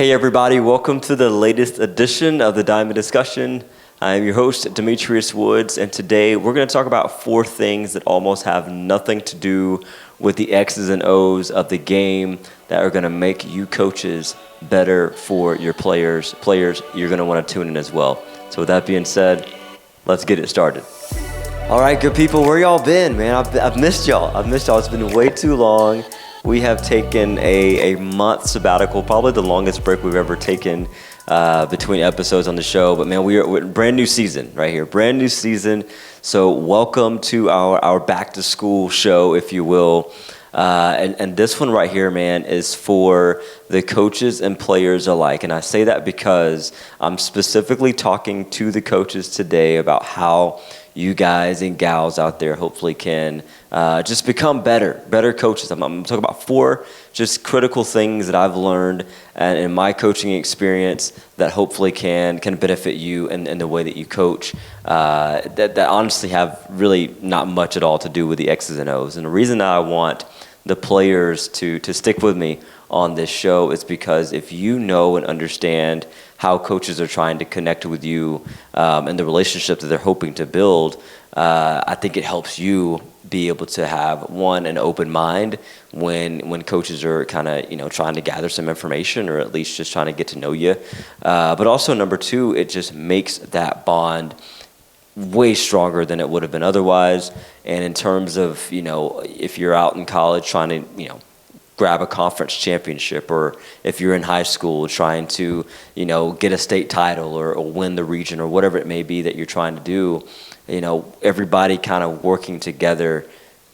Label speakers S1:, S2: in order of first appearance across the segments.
S1: Hey everybody, welcome to the latest edition of the Diamond Discussion. I'm your host, Demetrius Woods, and today we're going to talk about 4 things that almost have nothing to do with the X's and O's of the game that are going to make you coaches better for your players. Players, you're going to want to tune in as well. So with that being said, let's get it started. All right, good people, where y'all been, man? I've missed y'all. It's been way too long. We have taken a month sabbatical, probably the longest break we've ever taken between episodes on the show. But man, we're brand new season right here, brand new season. So welcome to our back to school show, if you will. And this one right here, man, is for the coaches and players alike. And I say that because I'm specifically talking to the coaches today about how you guys and gals out there hopefully can just become better coaches. I'm talking about 4 just critical things that I've learned and in my coaching experience that hopefully can benefit you in the way that you coach that honestly have really not much at all to do with the X's and O's. And the reason that I want the players to stick with me on this show is because if you know and understand how coaches are trying to connect with you and the relationship that they're hoping to build, I think it helps you be able to have, one, an open mind when coaches are kind of, trying to gather some information or at least just trying to get to know you. But also, number 2, it just makes that bond way stronger than it would have been otherwise. And in terms of, if you're out in college trying to, grab a conference championship, or if you're in high school trying to, get a state title or win the region or whatever it may be that you're trying to do, everybody kind of working together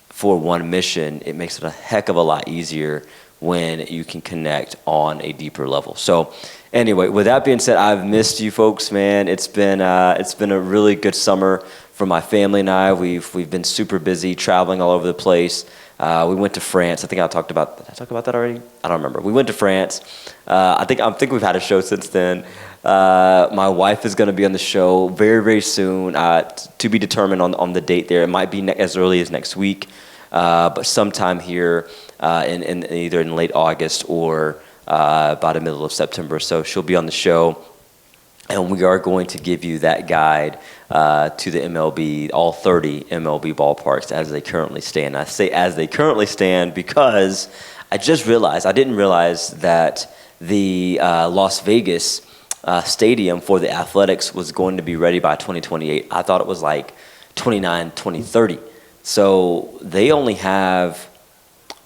S1: for one mission, it makes it a heck of a lot easier when you can connect on a deeper level. So anyway, with that being said, I've missed you folks, man. It's been a really good summer for my family and I. We've been super busy traveling all over the place. We went to France. Did I talk about that already? I don't remember. We went to France. I think we've had a show since then. My wife is going to be on the show very, very soon, to be determined on the date there. It might be as early as next week, but sometime here in either in late August or by the middle of September. So she'll be on the show. And we are going to give you that guide to the MLB, all 30 MLB ballparks as they currently stand. I say as they currently stand because I didn't realize that the Las Vegas stadium for the Athletics was going to be ready by 2028. I thought it was like 2030. So they only have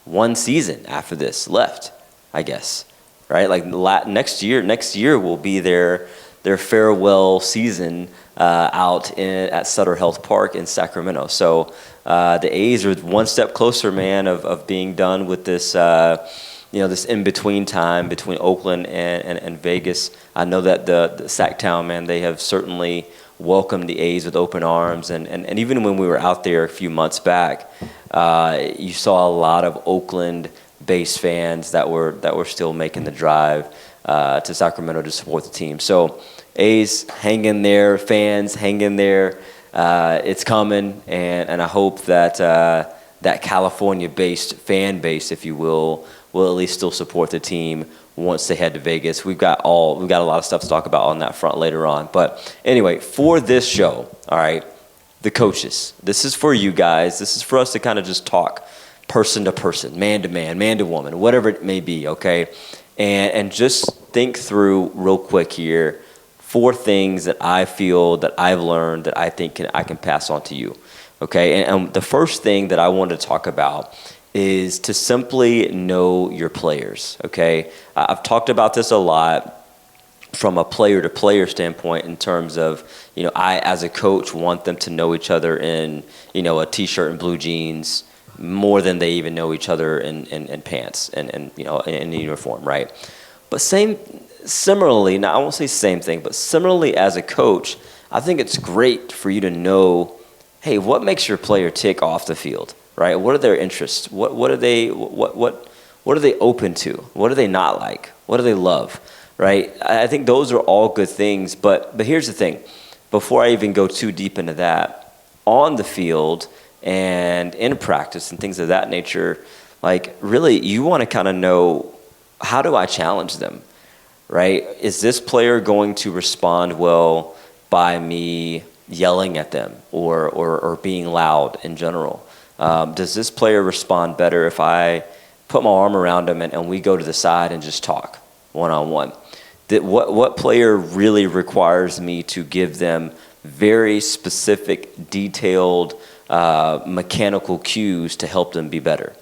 S1: one season after this left, I guess, right? Like next year will be their farewell season out at Sutter Health Park in Sacramento. So the A's are one step closer, man, of being done with this, this in-between time between Oakland and Vegas. I know that the Sacktown, man, they have certainly welcomed the A's with open arms. And even when we were out there a few months back, you saw a lot of Oakland-based fans that were still making the drive to Sacramento to support the team. So A's, hang in there. Fans, hang in there. It's coming, and I hope that that California-based fan base, if you will at least still support the team once they head to Vegas. We've got a lot of stuff to talk about on that front later on. But anyway, for this show, all right, the coaches, this is for you guys. This is for us to kind of just talk person to person, man to man, man to woman, whatever it may be, okay? And just think through real quick here 4 things that I feel that I've learned that I think I can pass on to you, okay? And the first thing that I want to talk about is to simply know your players, okay? I've talked about this a lot from a player-to-player standpoint in terms of, I, as a coach, want them to know each other in, a T-shirt and blue jeans more than they even know each other in pants and in uniform, right? But similarly, now I won't say same thing, but similarly as a coach, I think it's great for you to know, hey, what makes your player tick off the field, right? What are their interests? What are they open to? What do they not like? What do they love, right? I think those are all good things, but here's the thing. Before I even go too deep into that, on the field and in practice and things of that nature, like really you want to kind of know, how do I challenge them? right? Is this player going to respond well by me yelling at them or being loud in general? Does this player respond better if I put my arm around him and we go to the side and just talk one-on-one? What player really requires me to give them very specific, detailed, mechanical cues to help them be better?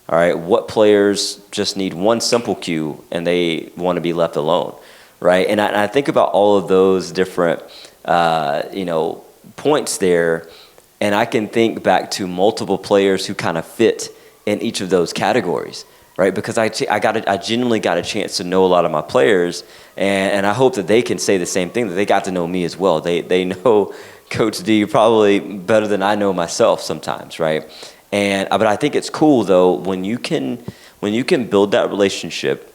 S1: All right, what players just need one simple cue and they want to be left alone, right? And I think about all of those different, points there, and I can think back to multiple players who kind of fit in each of those categories, right? Because I genuinely got a chance to know a lot of my players, and I hope that they can say the same thing, that they got to know me as well. They know Coach D probably better than I know myself sometimes, right? But I think it's cool though when you can build that relationship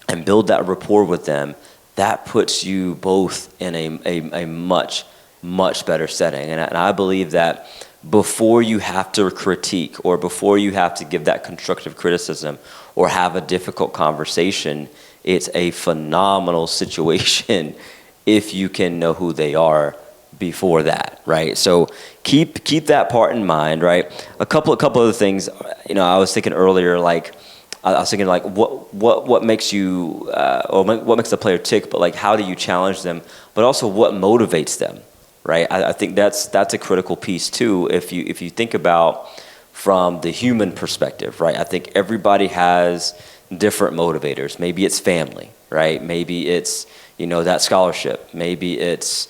S1: and build that rapport with them. That puts you both in a much better setting. And I believe that before you have to critique or before you have to give that constructive criticism or have a difficult conversation, it's a phenomenal situation if you can know who they are before that, right? So keep that part in mind, right? A couple other things, I was thinking earlier, like what makes you or what makes the player tick, but like how do you challenge them, but also what motivates them, right? I think that's a critical piece too. If you think about from the human perspective, right? I think everybody has different motivators. Maybe it's family, right? Maybe it's that scholarship. Maybe it's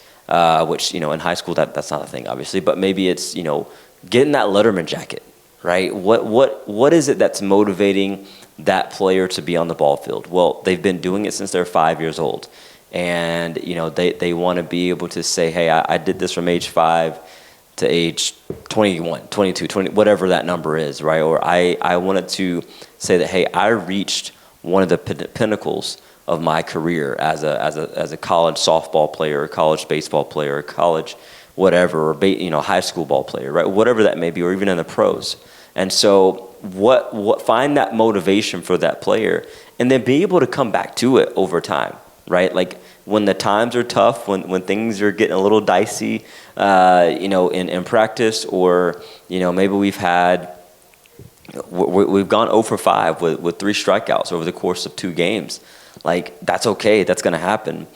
S1: which in high school that's not a thing, obviously, but maybe it's getting that Letterman jacket, right? What is it that's motivating that player to be on the ball field? Well, they've been doing it since they're 5 years old, and they want to be able to say, hey, I did this from age 5 to age 21, 22, 20, whatever that number is, right? Or I wanted to say that, hey, I reached one of the pinnacles of my career as a college softball player, a college baseball player, a college whatever, or high school ball player, right? Whatever that may be, or even in the pros. And so what find that motivation for that player, and then be able to come back to it over time, right? Like when the times are tough, when things are getting a little dicey, in practice, or maybe we've gone 0 for 5 with 3 strikeouts over the course of 2 games. Like, that's okay. That's going to happen.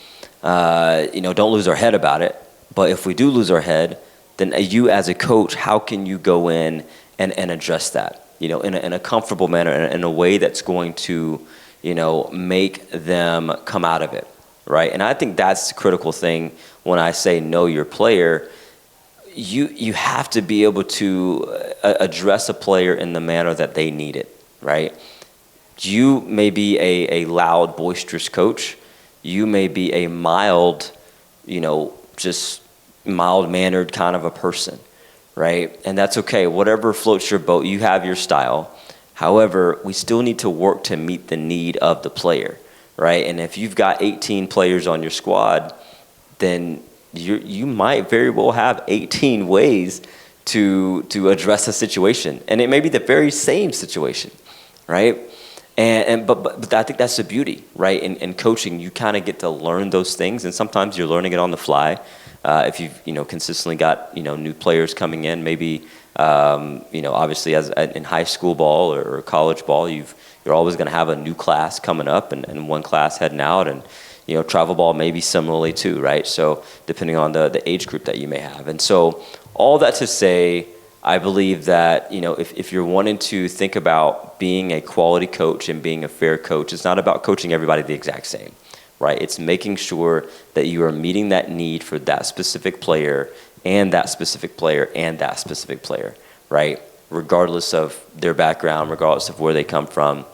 S1: Don't lose our head about it. But if we do lose our head, then you as a coach, how can you go in and address that, in a comfortable manner, in a way that's going to, make them come out of it, right? And I think that's the critical thing when I say know your player. You have to be able to address a player in the manner that they need it, right? You may be a loud, boisterous coach. You may be a mild, just mild-mannered kind of a person, right? And that's okay. Whatever floats your boat, you have your style. However, we still need to work to meet the need of the player, right? And if you've got 18 players on your squad, then you might very well have 18 ways to address a situation. And it may be the very same situation, right? But I think that's the beauty, right? In coaching, you kind of get to learn those things, and sometimes you're learning it on the fly. If you've consistently got new players coming in, maybe obviously as in high school ball or college ball, you're always going to have a new class coming up and one class heading out, and travel ball maybe similarly too, right? So depending on the age group that you may have, and so all that to say, I believe that if you're wanting to think about being a quality coach and being a fair coach, it's not about coaching everybody the exact same, right? It's making sure that you are meeting that need for that specific player and that specific player and that specific player, right? Regardless of their background, regardless of where they come from,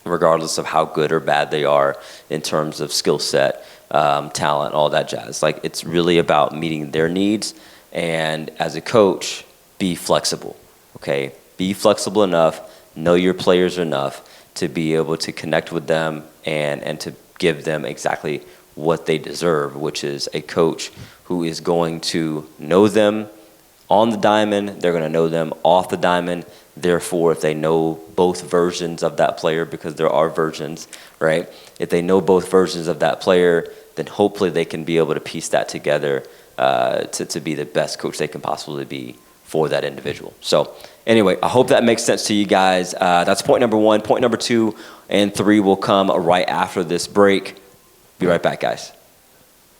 S1: regardless of how good or bad they are in terms of skill set, talent, all that jazz. Like, it's really about meeting their needs, and as a coach, be flexible, okay? Be flexible enough, know your players enough to be able to connect with them and to give them exactly what they deserve, which is a coach who is going to know them, on the diamond, they're going to know them off the diamond. Therefore, if they know both versions of that player, because there are versions, right? If they know both versions of that player, then hopefully they can be able to piece that together to be the best coach they can possibly be for that individual. So anyway, I hope that makes sense to you guys. That's point number one. Point number 2 and 3 will come right after this break. Be right back, guys.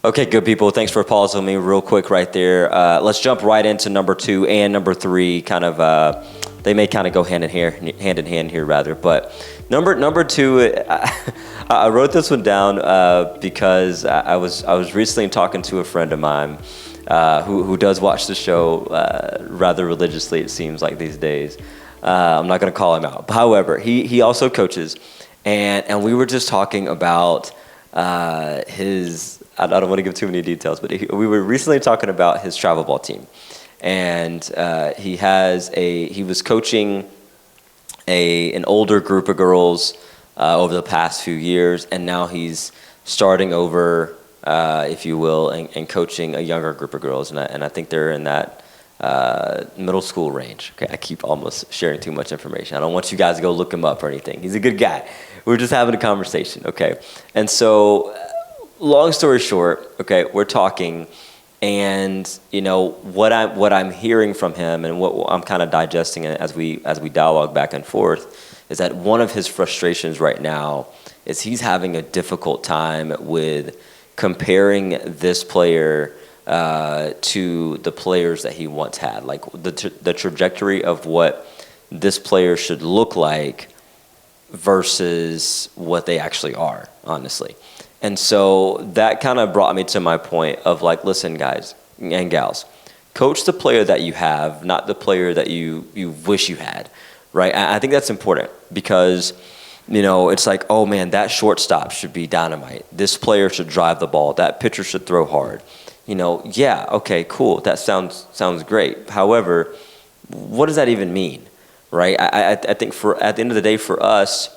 S1: Okay, good people. Thanks for pausing me real quick right there. Let's jump right into number 2 and number 3. Kind of, they may kind of go hand in hand here, rather. But number 2, I wrote this one down because I was recently talking to a friend of mine who does watch the show rather religiously. It seems like these days. I'm not going to call him out. However, he also coaches, and we were just talking about his. I don't want to give too many details, but we were recently talking about his travel ball team, and he was coaching an older group of girls over the past few years, and now he's starting over, if you will, and coaching a younger group of girls, and I think they're in that middle school range. Okay, I keep almost sharing too much information. I don't want you guys to go look him up or anything. He's a good guy. We're just having a conversation, okay? And so, long story short, okay, we're talking, and you know what I'm hearing from him, and what I'm kind of digesting as we dialogue back and forth, is that one of his frustrations right now is he's having a difficult time with comparing this player to the players that he once had, like the trajectory of what this player should look like versus what they actually are, honestly. And so that kind of brought me to my point of like, listen, guys and gals, coach the player that you have, not the player that you wish you had, right? I think that's important because, you know, it's like, oh man, that shortstop should be dynamite. This player should drive the ball. That pitcher should throw hard. You know, yeah, okay, cool. That sounds great. However, what does that even mean, right? I think at the end of the day, for us,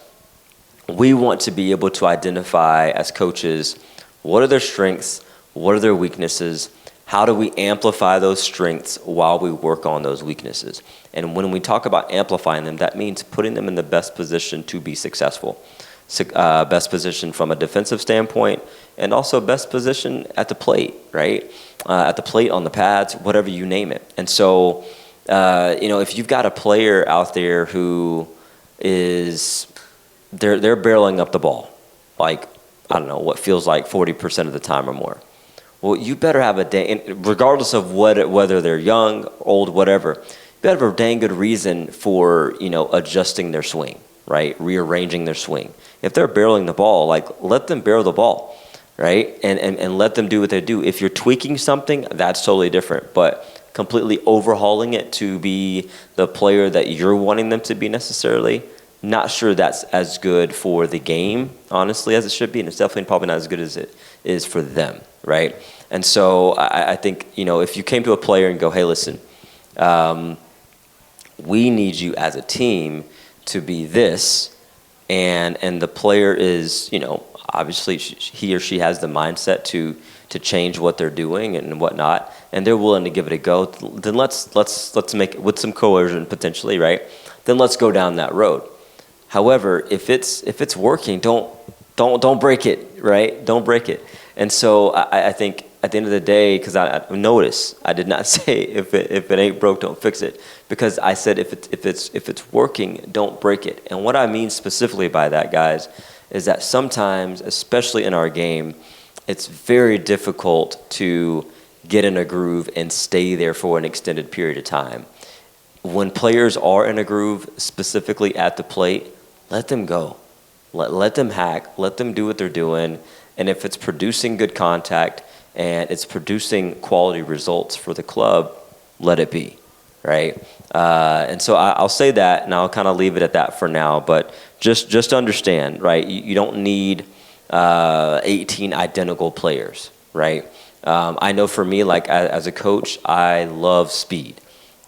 S1: we want to be able to identify as coaches what are their strengths, what are their weaknesses, how do we amplify those strengths while we work on those weaknesses. And when we talk about amplifying them, that means putting them in the best position to be successful. Best position from a defensive standpoint, and also best position at the plate, right? At the plate, on the pads, whatever you name it. And so, you know, if you've got a player out there who is they're barreling up the ball, like, I don't know, what feels like 40% of the time or more. Well, you better have regardless of whether they're young, old, whatever, you better have a dang good reason for, you know, adjusting their swing, right? Rearranging their swing. If they're barreling the ball, like, let them barrel the ball, right? And let them do what they do. If you're tweaking something, that's totally different. But completely overhauling it to be the player that you're wanting them to be necessarily, not sure that's as good for the game, honestly, as it should be, and it's definitely probably not as good as it is for them, right? And so I think, you know, if you came to a player and go, hey, listen, we need you as a team to be this, and the player is, you know, obviously he or she has the mindset to change what they're doing and whatnot, and they're willing to give it a go, then let's make it with some coercion potentially, right? Then let's go down that road. However, if it's working, don't break it, right? Don't break it. And so I think at the end of the day, because I notice I did not say if it ain't broke, don't fix it, because I said if it's working, don't break it. And what I mean specifically by that, guys, is that sometimes, especially in our game, it's very difficult to get in a groove and stay there for an extended period of time. When players are in a groove, specifically at the plate, let them go. Let them hack. Let them do what they're doing. And if it's producing good contact and it's producing quality results for the club, let it be, right? And so I'll say that, and I'll kind of leave it at that for now. But just understand, right? You don't need 18 identical players, right? I know for me, like as a coach, I love speed,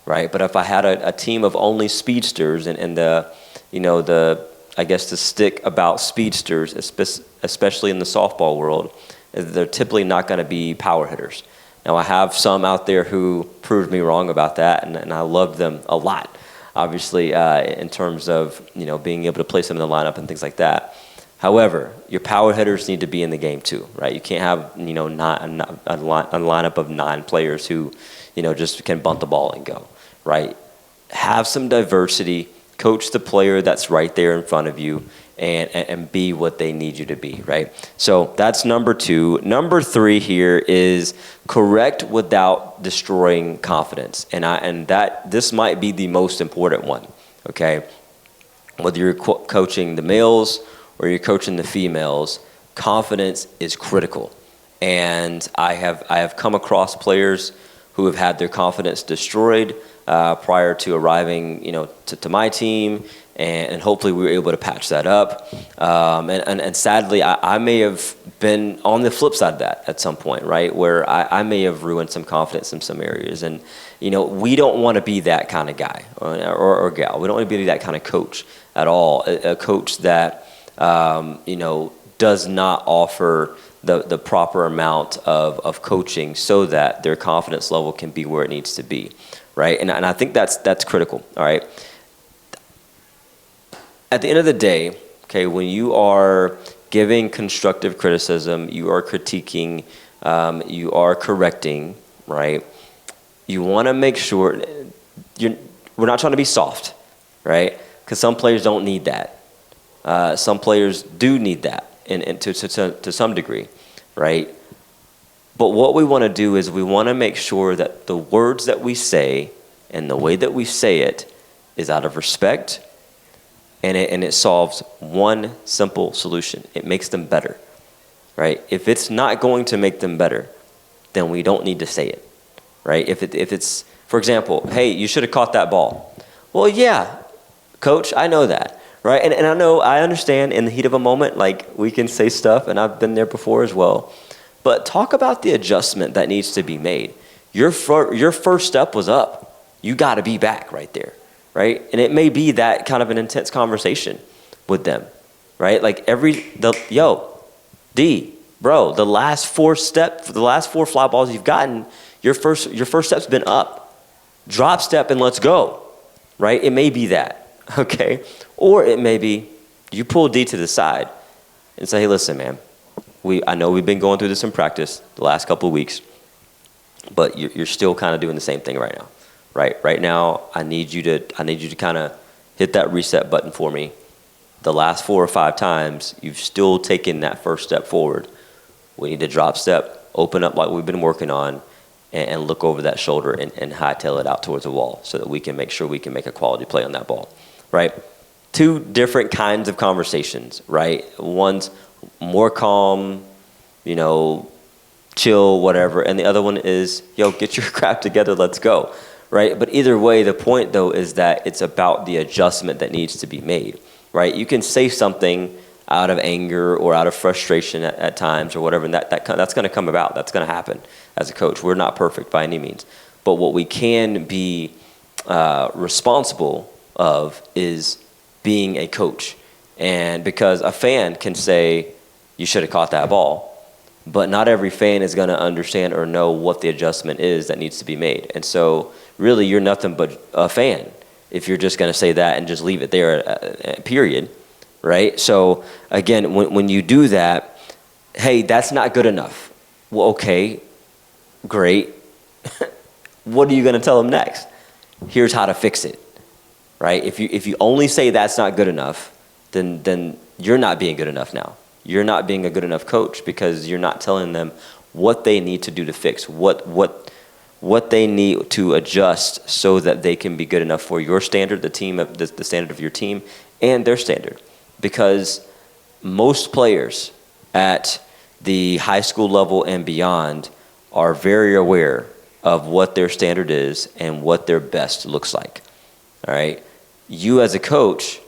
S1: right? But if I had a team of only speedsters and I guess the stick about speedsters, especially in the softball world, they're typically not going to be power hitters. Now, I have some out there who proved me wrong about that, and I loved them a lot, obviously, in terms of, being able to place them in the lineup and things like that. However, your power hitters need to be in the game too, right? You can't have, not a lineup of 9 players who, just can bunt the ball and go, right? Have some diversity, coach the player that's right there in front of you, and be what they need you to be, right? So that's number 2. Number 3 here is correct without destroying confidence. And this might be the most important one, okay? Whether you're coaching the males or you're coaching the females, confidence is critical. And I have come across players who have had their confidence destroyed prior to arriving, to my team, and hopefully we were able to patch that up. And sadly, I may have been on the flip side of that at some point, right, where I may have ruined some confidence in some areas. And, we don't want to be that kind of guy or gal. We don't want to be that kind of coach at all, a coach that, does not offer the proper amount of coaching so that their confidence level can be where it needs to be, right? And I think that's critical, all right? At the end of the day, okay, when you are giving constructive criticism, you are critiquing, you are correcting, right? You want to make sure we're not trying to be soft, right? Because some players don't need that. Some players do need that, and to some degree, right? But what we want to do is we want to make sure that the words that we say and the way that we say it is out of respect, and it solves one simple solution. It makes them better, right? If it's not going to make them better, then we don't need to say it, right? If it's, for example, hey, you should have caught that ball. Well, yeah, coach, I know that. Right, and I understand in the heat of a moment, like, we can say stuff, and I've been there before as well. But talk about the adjustment that needs to be made. Your first step was up. You got to be back right there, right? And it may be that kind of an intense conversation with them, right? Like bro, the last 4 fly balls you've gotten, your first step's been up. Drop step and let's go, right? It may be that, okay? Or it may be you pull D to the side and say, hey, listen, man, I know we've been going through this in practice the last couple of weeks, but you're still kind of doing the same thing right now, right? Right now, I need you to kind of hit that reset button for me. The last 4 or 5 times, you've still taken that first step forward. We need to drop step, open up like we've been working on, and look over that shoulder and hightail it out towards the wall so that we can make sure we can make a quality play on that ball, right? 2 different kinds of conversations, right? One's more calm, chill, whatever. And the other one is, get your crap together, let's go, right? But either way, the point, though, is that it's about the adjustment that needs to be made, right? You can say something out of anger or out of frustration at times or whatever, and that's going to come about. That's going to happen as a coach. We're not perfect by any means. But what we can be responsible of is being a coach. And because a fan can say, you should have caught that ball, but not every fan is going to understand or know what the adjustment is that needs to be made. And so really you're nothing but a fan if you're just going to say that and just leave it there, period, right? So again, when you do that, hey, that's not good enough. Well, okay, great. What are you going to tell them next? Here's how to fix it. Right? If you only say that's not good enough, then you're not being good enough now. You're not being a good enough coach because you're not telling them what they need to do to fix, what they need to adjust so that they can be good enough for your standard, the standard of your team, and their standard. Because most players at the high school level and beyond are very aware of what their standard is and what their best looks like. All right? You as a coach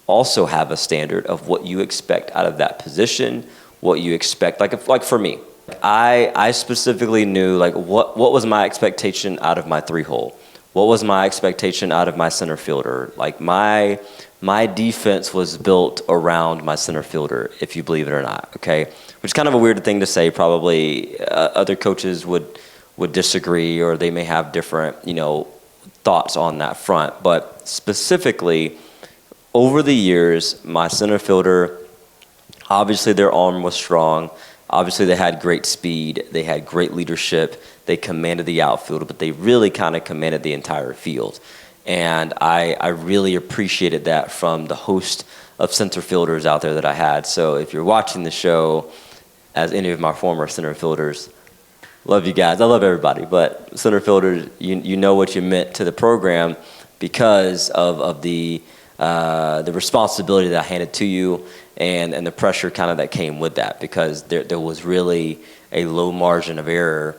S1: also have a standard of what you expect out of that position, what you expect. Like for me, I specifically knew what was my expectation out of my 3-hole. What was my expectation out of my center fielder? Like my defense was built around my center fielder, if you believe it or not, okay? Which is kind of a weird thing to say. Probably other coaches would would disagree, or they may have different, thoughts on that front. But specifically, over the years, my center fielder, obviously their arm was strong. Obviously they had great speed. They had great leadership. They commanded the outfield, but they really kind of commanded the entire field. And I really appreciated that from the host of center fielders out there that I had. So if you're watching the show, as any of my former center fielders, love you guys. I love everybody, but center fielders, you know what you meant to the program because of the responsibility that I handed to you and the pressure kind of that came with that, because there was really a low margin of error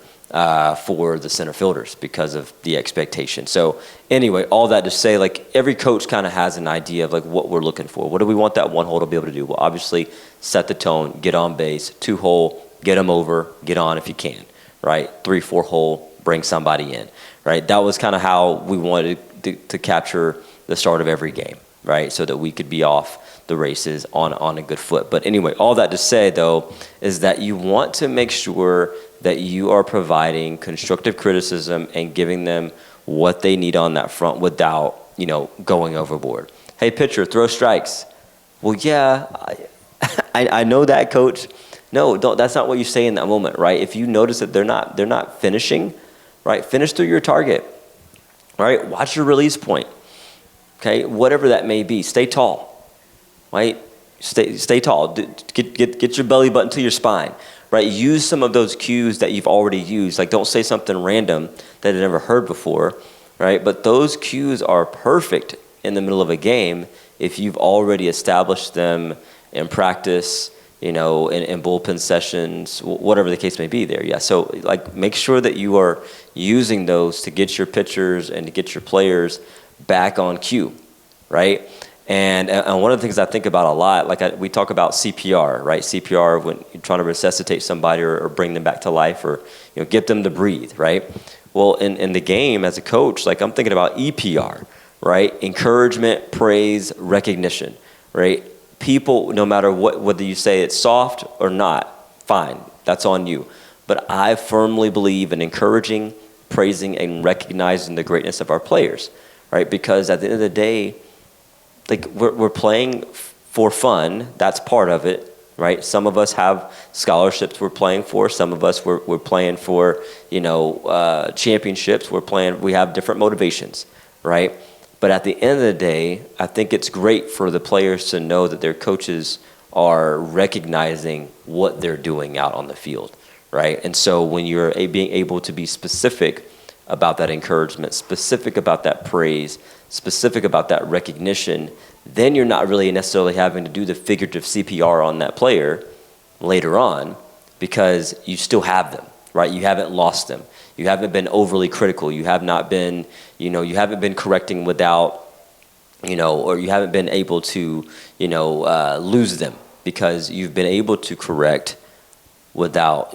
S1: for the center fielders because of the expectation. So anyway, all that to say, like, every coach kind of has an idea of like what we're looking for. What do we want that one hole to be able to do? Well, obviously set the tone, get on base. 2 hole, get them over, get on if you can, right? 3, 4 hole, bring somebody in, right? That was kind of how we wanted to capture the start of every game, right? So that we could be off the races on a good foot. But anyway, all that to say though is that you want to make sure that you are providing constructive criticism and giving them what they need on that front without, going overboard. Hey, pitcher, throw strikes. Well, yeah, I know that, coach. No, that's not what you say in that moment, right? If you notice that they're not finishing, right? Finish through your target, right? Watch your release point, okay? Whatever that may be, stay tall, right? Stay tall. Get your belly button to your spine, right? Use some of those cues that you've already used. Like, don't say something random that I've never heard before, right? But those cues are perfect in the middle of a game if you've already established them in practice, in bullpen sessions, whatever the case may be there. Yeah, so like, make sure that you are using those to get your pitchers and to get your players back on cue, right? And one of the things I think about a lot, like we talk about CPR, right? CPR when you're trying to resuscitate somebody or bring them back to life, or get them to breathe, right? Well, in the game as a coach, like, I'm thinking about EPR, right? Encouragement, praise, recognition, right? People, no matter whether you say it's soft or not, fine, that's on you. But I firmly believe in encouraging, praising, and recognizing the greatness of our players, right? Because at the end of the day, like, we're playing for fun. That's part of it, right? Some of us have scholarships we're playing for. Some of us we're playing for, championships. We have different motivations, right? But at the end of the day, I think it's great for the players to know that their coaches are recognizing what they're doing out on the field, right? And so when you're being able to be specific about that encouragement, specific about that praise, specific about that recognition, then you're not really necessarily having to do the figurative CPR on that player later on, because you still have them, right? You haven't lost them. You haven't been overly critical. You have not been, you haven't been correcting without, or you haven't been able to, lose them, because you've been able to correct without,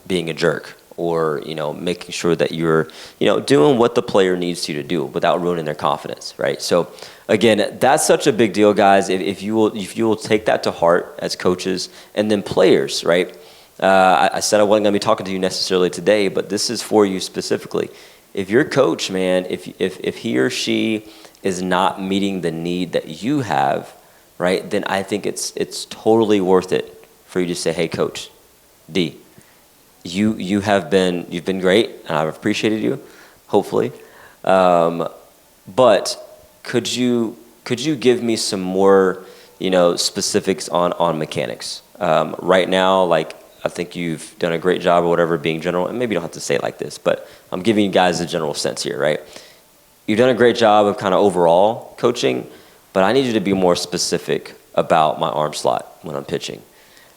S1: being a jerk, or, making sure that you're, doing what the player needs you to do without ruining their confidence, right? So again, that's such a big deal, guys. If you will take that to heart as coaches, and then players, right? I said I wasn't going to be talking to you necessarily today, but this is for you specifically. If your coach, man, if he or she is not meeting the need that you have, right, then I think it's totally worth it for you to say, hey, Coach D, you've been great, and I've appreciated you, hopefully, but could you give me some more specifics on mechanics? Right now, like, I think you've done a great job or whatever being general, and maybe you don't have to say it like this, but I'm giving you guys a general sense here, right? You've done a great job of kind of overall coaching, but I need you to be more specific about my arm slot when I'm pitching.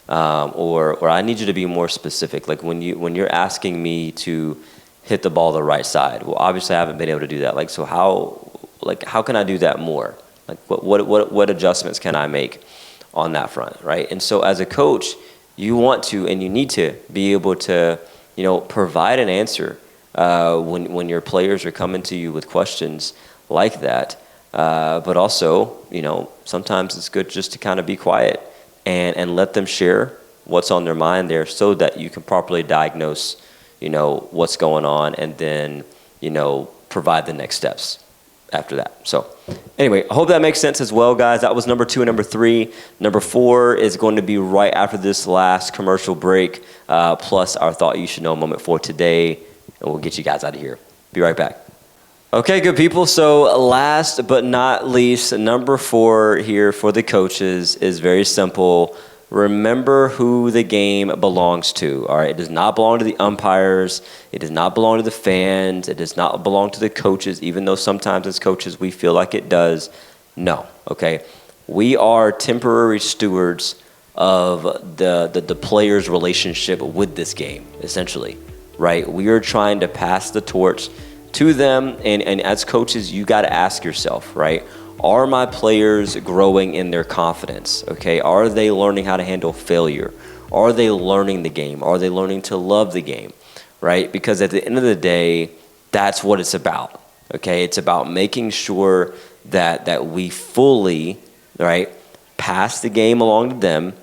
S1: Or I need you to be more specific. Like, when you're asking me to hit the ball the right side, well, obviously I haven't been able to do that. Like, so how can I do that more? Like, what adjustments can I make on that front, right? And so as a coach, you want to and you need to be able to, provide an answer when your players are coming to you with questions like that. But also, sometimes it's good just to kind of be quiet and let them share what's on their mind there, so that you can properly diagnose, what's going on, and then, provide the next steps after that. So anyway, I hope that makes sense as well, guys. That was number 2 and number 3. Number 4 is going to be right after this last commercial break, plus our thought you should know moment for today, and we'll get you guys out of here. Be right back. Okay, good people. So last but not least, number 4 here for the coaches is very simple. Remember who the game belongs to. All right, it does not belong to the umpires. It does not belong to the fans. It does not belong to the coaches, even though sometimes as coaches we feel like it does. No, okay? We are temporary stewards of the players' relationship with this game, essentially, right? We are trying to pass the torch to them, and as coaches, you got to ask yourself, right? Are my players growing in their confidence? Okay, are they learning how to handle failure? Are they learning the game? Are they learning to love the game, right? Because at the end of the day, that's what it's about. Okay, it's about making sure that we fully, right, pass the game along to them,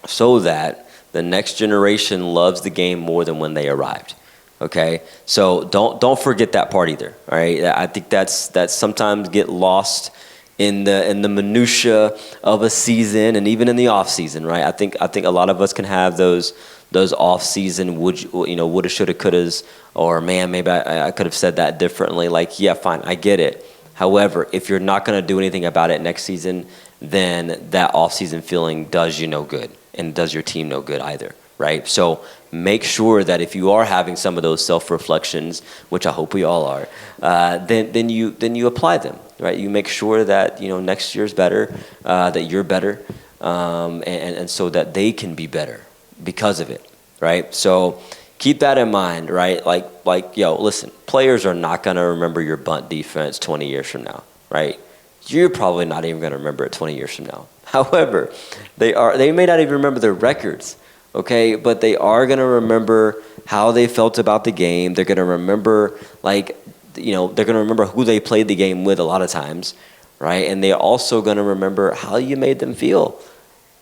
S1: so that the next generation loves the game more than when they arrived. Okay, so don't forget that part either. All right, I think that's sometimes get lost in the minutia of a season, and even in the off season, right? I think a lot of us can have those off season woulda, shoulda, couldas, or man, maybe I could have said that differently. Like, yeah, fine, I get it. However, if you're not going to do anything about it next season, then that off season feeling does you no good, and does your team no good either. Right? So make sure that if you are having some of those self-reflections, which I hope we all are, then you apply them, right? You make sure that, next year's better, that you're better, and so that they can be better because of it, right? So keep that in mind, right? Like, listen, players are not going to remember your bunt defense 20 years from now, right? You're probably not even going to remember it 20 years from now. However, they may not even remember their records. Okay, but they are going to remember how they felt about the game. They're going to remember, they're going to remember who they played the game with a lot of times, right? And they're also going to remember how you made them feel,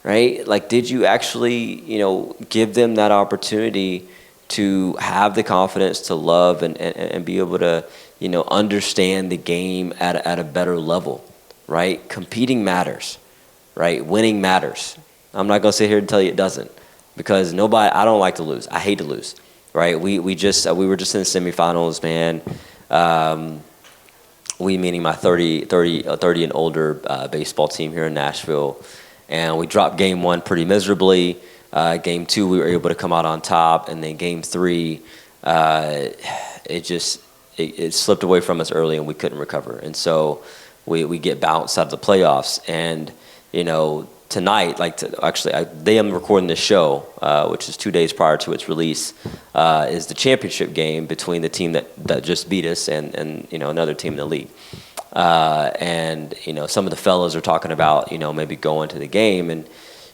S1: right? Like, did you actually, give them that opportunity to have the confidence to love and be able to, understand the game at a better level, right? Competing matters, right? Winning matters. I'm not going to sit here and tell you it doesn't. Because I don't like to lose. I hate to lose, right? We were just in the semifinals, man. We meaning my 30 and older baseball team here in Nashville, and we dropped game 1 pretty miserably. Game 2 we were able to come out on top, and then game 3, it slipped away from us early, and we couldn't recover. And so we get bounced out of the playoffs, and tonight, they am recording this show, which is 2 days prior to its release, is the championship game between the team that just beat us and another team in the league. And some of the fellas are talking about maybe going to the game, and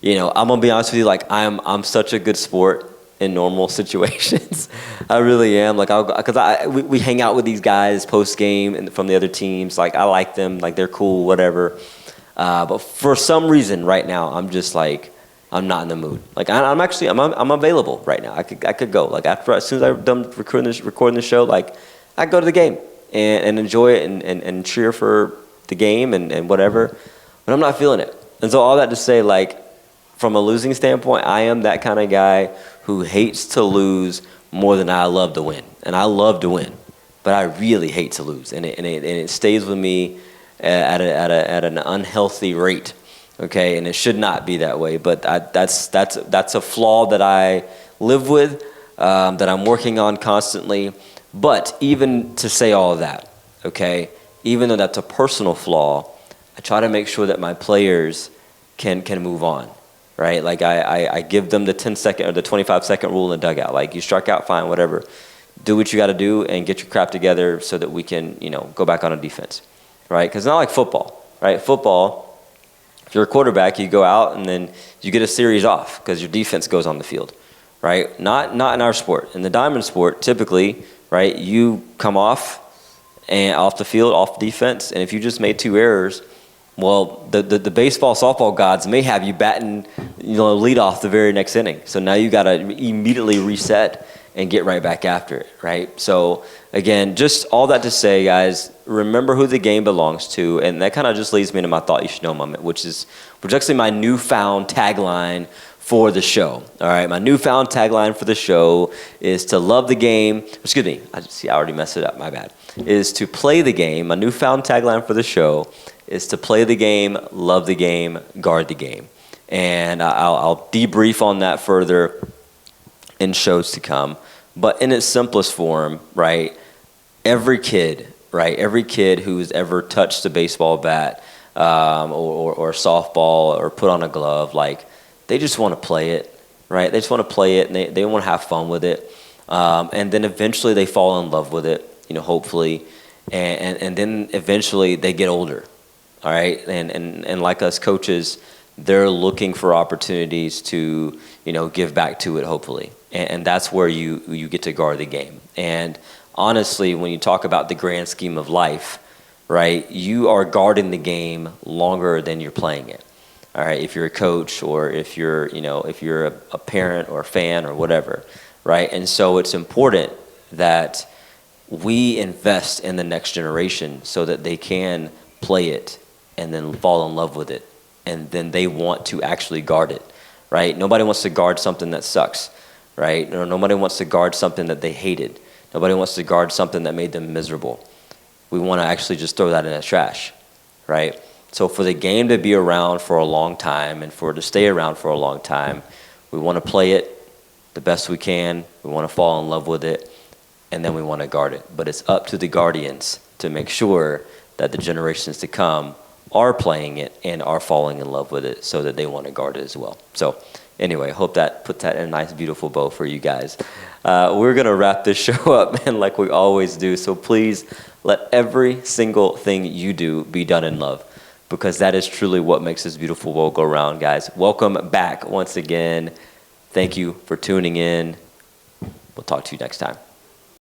S1: I'm gonna be honest with you, like I'm such a good sport in normal situations. I really am. Because we hang out with these guys post game and from the other teams. Like, I like them. Like, they're cool, whatever. But for some reason right now, I'm just like, I'm not in the mood. Like, I'm available right now. I could go. Like, as soon as I'm done recording the show, like, I go to the game and enjoy it and cheer for the game and whatever. But I'm not feeling it. And so all that to say, like, from a losing standpoint, I am that kind of guy who hates to lose more than I love to win. And I love to win, but I really hate to lose. And it stays with me at an unhealthy rate, okay? And it should not be that way, but that's a flaw that I live with, that I'm working on constantly. But even to say all of that, okay, even though that's a personal flaw, I try to make sure that my players can move on, right? Like, I give them the 10-second or the 25-second rule in the dugout. Like, you struck out, fine, whatever. Do what you got to do and get your crap together so that we can, go back on a defense. Right? Because it's not like football, right? Football, if you're a quarterback, you go out and then you get a series off because your defense goes on the field, right? Not in our sport. In the diamond sport, typically, right, you come off the field, off defense, and if you just made 2 errors, well, the baseball, softball gods may have you batting, lead off the very next inning. So now you got to immediately reset and get right back after it, right? So again, just all that to say, guys, remember who the game belongs to, and that kind of just leads me to my thought you should know moment, which is actually my newfound tagline for the show. All right, my newfound tagline for the show is to love the game. Excuse me, I already messed it up. My bad. Is to play the game. My newfound tagline for the show is to play the game, love the game, guard the game. And I'll debrief on that further in shows to come. But in its simplest form, right, every kid who's ever touched a baseball bat or softball or put on a glove, like, they just want to play it, right? They just want to play it, and they want to have fun with it. And then eventually they fall in love with it, hopefully. And then eventually they get older, all right? And like us coaches, they're looking for opportunities to, give back to it, hopefully. And that's where you get to guard the game. And honestly, when you talk about the grand scheme of life, right, you are guarding the game longer than you're playing it. All right, if you're a coach or if you're a parent or a fan or whatever, right? And so it's important that we invest in the next generation so that they can play it and then fall in love with it, and then they want to actually guard it, right? Nobody wants to guard something that sucks, right? Or nobody wants to guard something that they hated. Nobody wants to guard something that made them miserable. We want to actually just throw that in the trash, right? So for the game to be around for a long time and for it to stay around for a long time, we want to play it the best we can. We want to fall in love with it, and then we want to guard it. But it's up to the guardians to make sure that the generations to come are playing it and are falling in love with it so that they want to guard it as well. So anyway, I hope that puts that in a nice, beautiful bow for you guys. We're going to wrap this show up, man, like we always do. So please let every single thing you do be done in love, because that is truly what makes this beautiful world go round, guys. Welcome back once again. Thank you for tuning in. We'll talk to you next time.